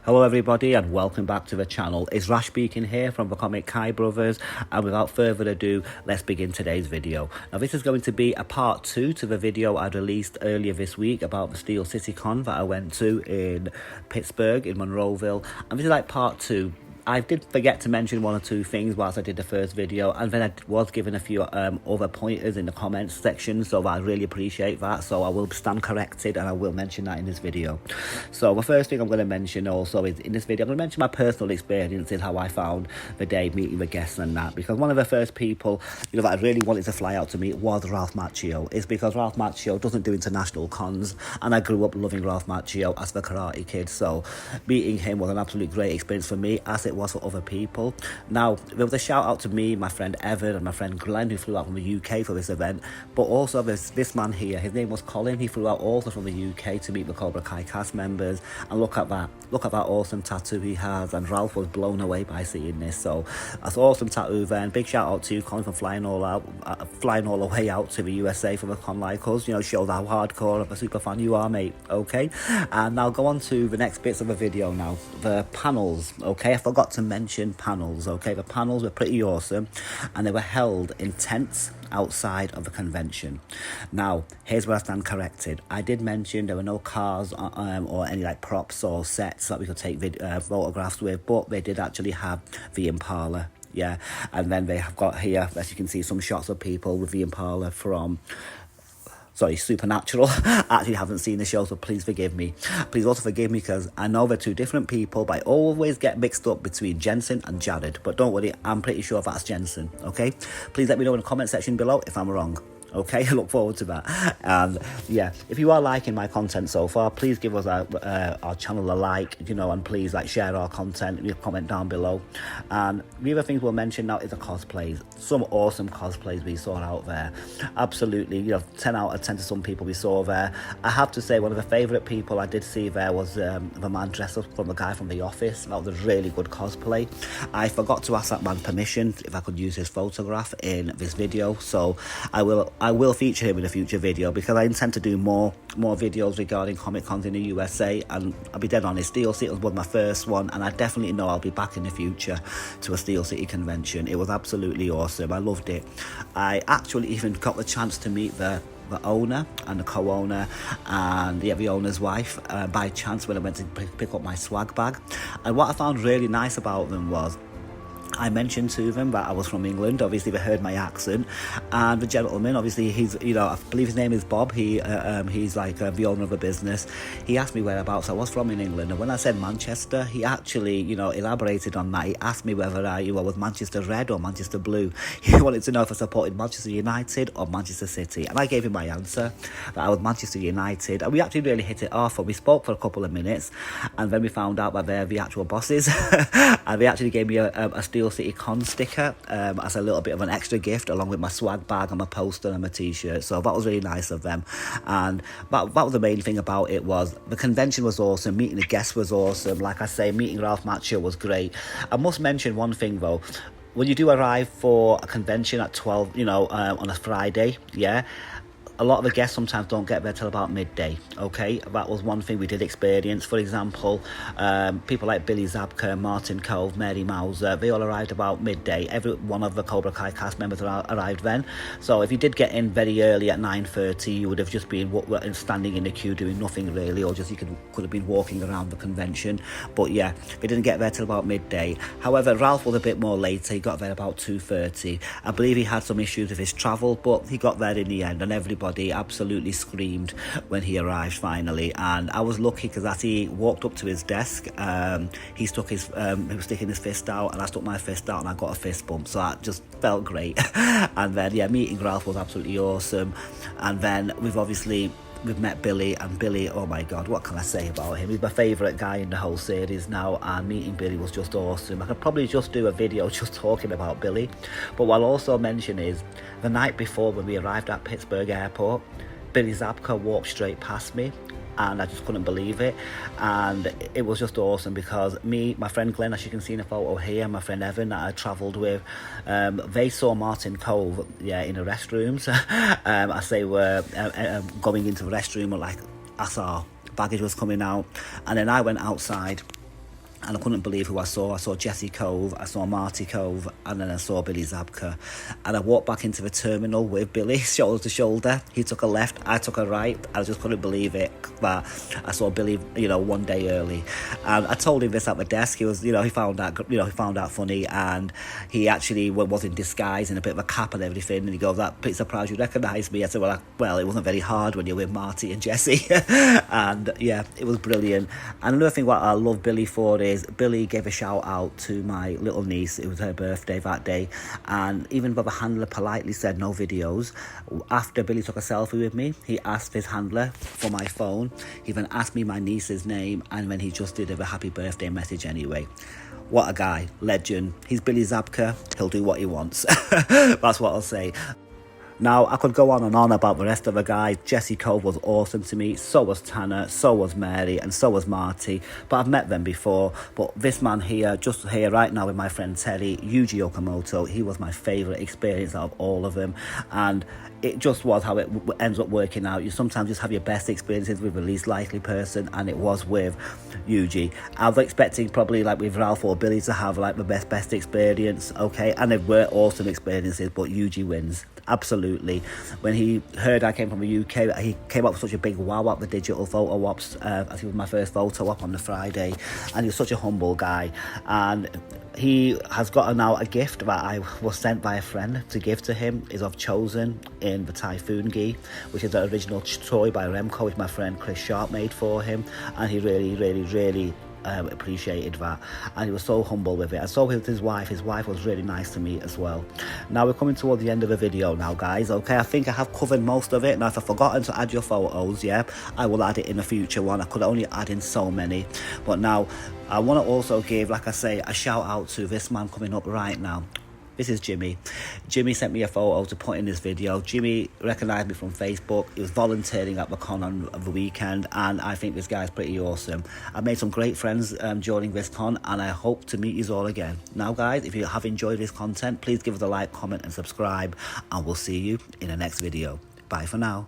Hello everybody and welcome back to the channel. It's Rash speaking here from the Comic Kai Brothers, and without further ado, let's begin today's video. Now this is going to be a part 2 to the video I released earlier this week about the Steel City Con that I went to in Pittsburgh, in Monroeville, and this is like part 2. I did forget to mention one or two things whilst I did the first video, and then I was given a few other pointers in the comments section, so I really appreciate that. So I will stand corrected and I will mention that in this video. So the first thing I'm going to mention also is in this video I'm going to mention my personal experiences, how I found the day meeting the guests and that, because one of the first people that I really wanted to fly out to meet was Ralph Macchio. It's because Ralph Macchio doesn't do international cons, and I grew up loving Ralph Macchio as the Karate Kid, so meeting him was an absolutely great experience for me, as it was for other people. Now, there was a shout out to me, my friend Evan and my friend Glenn, who flew out from the UK for this event, but also there's this man here, his name was Colin. He flew out also from the UK to meet the Cobra Kai cast members, and look at that awesome tattoo he has, and Ralph was blown away by seeing this. So that's awesome tattoo then. Big shout out to you, Colin, for flying all the way out to the USA for the con like us, shows how hardcore of a super fan you are, mate. Okay, and now go on to the next bits of the video now, the panels. Okay, I forgot to mention panels. Okay, the panels were pretty awesome, and they were held in tents outside of the convention. Now, here's where I stand corrected. I did mention there were no cars or any like props or sets that we could take photographs with, but they did actually have the Impala. Yeah, and then they have got here, as you can see, some shots of people with the Impala from Supernatural. I actually haven't seen the show, so please forgive me. Please also forgive me because I know they're two different people, but I always get mixed up between Jensen and Jared. But don't worry, I'm pretty sure that's Jensen, okay? Please let me know in the comment section below if I'm wrong. Okay, I look forward to that. And yeah, if you are liking my content so far, please give us our channel a like, and please share our content, comment down below. And the other things we'll mention now is the cosplays. Some awesome cosplays we saw out there. Absolutely, 10 out of 10 to some people we saw there. I have to say, one of the favourite people I did see there was the man dressed up from the guy from The Office. That was a really good cosplay. I forgot to ask that man permission if I could use his photograph in this video, so I will feature him in a future video, because I intend to do more videos regarding Comic Cons in the USA, and I'll be dead honest, Steel City was my first one, and I definitely know I'll be back in the future to a Steel City convention. It was absolutely awesome. I loved it. I actually even got the chance to meet the owner and the co-owner and the owner's wife by chance when I went to pick up my swag bag. And what I found really nice about them was, I mentioned to them that I was from England. Obviously, they heard my accent, and the gentleman, obviously, he's, I believe his name is Bob. He's like the owner of a business. He asked me whereabouts I was from in England, and when I said Manchester, he actually, elaborated on that. He asked me whether I was Manchester Red or Manchester Blue. He wanted to know if I supported Manchester United or Manchester City, and I gave him my answer that I was Manchester United. And we actually really hit it off, and we spoke for a couple of minutes, and then we found out that they're the actual bosses, and they actually gave me a Steel City Con sticker as a little bit of an extra gift, along with my swag bag and my poster and my t-shirt. So that was really nice of them, and that was the main thing about it. Was the convention was awesome, meeting the guests was awesome. Like I say, meeting Ralph Macchio was great. I must mention one thing though. When you do arrive for a convention at 12, on a Friday, a lot of the guests sometimes don't get there till about midday. Okay, that was one thing we did experience. For example, people like Billy Zabka, Martin Cove, Mary Mauser, they all arrived about midday. Every one of the Cobra Kai cast members arrived then. So if you did get in very early at 9:30, you would have just been standing in the queue doing nothing really, or just you could have been walking around the convention. But yeah, they didn't get there till about midday. However, Ralph was a bit more later. He got there about 2:30. I believe he had some issues with his travel, but he got there in the end, and everybody absolutely screamed when he arrived finally. And I was lucky because as he walked up to his desk, he was sticking his fist out, and I stuck my fist out, and I got a fist bump, so that just felt great. And then meeting Ralph was absolutely awesome. And then we've met Billy, and Billy, oh my god, what can I say about him? He's my favourite guy in the whole series now, and meeting Billy was just awesome. I could probably just do a video just talking about Billy. But what I'll also mention is, the night before when we arrived at Pittsburgh Airport, Billy Zabka walked straight past me, and I just couldn't believe it. And it was just awesome because me, my friend Glenn, as you can see in the photo here, my friend Evan that I travelled with, they saw Martin Cove in the restrooms. As they were going into the restroom, as our baggage was coming out, and then I went outside and I couldn't believe who I saw. I saw Jesse Cove, I saw Marty Cove, and then I saw Billy Zabka. And I walked back into the terminal with Billy, shoulder to shoulder. He took a left, I took a right. I just couldn't believe it that I saw Billy, you know, one day early. And I told him this at the desk. He was, you know, he found that funny, and he actually was in disguise in a bit of a cap and everything. And he goes, "That pretty surprised you recognise me." I said, well, it wasn't very hard when you're with Marty and Jesse. And yeah, it was brilliant. And another thing what I love Billy for is Billy gave a shout out to my little niece. It was her birthday that day, and even though the handler politely said no videos, after Billy took a selfie with me, he asked his handler for my phone. He then asked me my niece's name, and then he just did a happy birthday message anyway. What a guy, legend. He's Billy Zabka, he'll do what he wants. That's what I'll say. Now, I could go on and on about the rest of the guys. Jesse Cove was awesome to me, so was Tanner, so was Mary, and so was Marty. But I've met them before. But this man here, just here right now with my friend Terry, Yuji Okumoto, he was my favourite experience out of all of them. And it just was how it ends up working out. You sometimes just have your best experiences with the least likely person, and it was with Yuji. I was expecting probably like with Ralph or Billy to have like the best experience, okay? And they were awesome experiences, but Yuji wins. Absolutely. When he heard I came from the UK, he came up with such a big wow at the digital photo ops. I think it was my first photo op on the Friday, and he was such a humble guy. And he has got now a gift that I was sent by a friend to give to him. Is of Chosen in the Typhoon gi, which is the original toy by Remco, which my friend Chris Sharp made for him, and he really appreciated that, and he was so humble with it, and so with his wife. His wife was really nice to me as well. Now we're coming towards the end of the video now, guys, okay? I think I have covered most of it. Now if I've forgotten to add your photos, yeah, I will add it in a future one. I could only add in so many, but now I want to also give, like I say, a shout out to this man coming up right now. This is Jimmy. Jimmy sent me a photo to put in this video. Jimmy recognised me from Facebook. He was volunteering at the con on the weekend, and I think this guy's pretty awesome. I made some great friends during this con, and I hope to meet you all again. Now, guys, if you have enjoyed this content, please give us a like, comment, and subscribe, and we'll see you in the next video. Bye for now.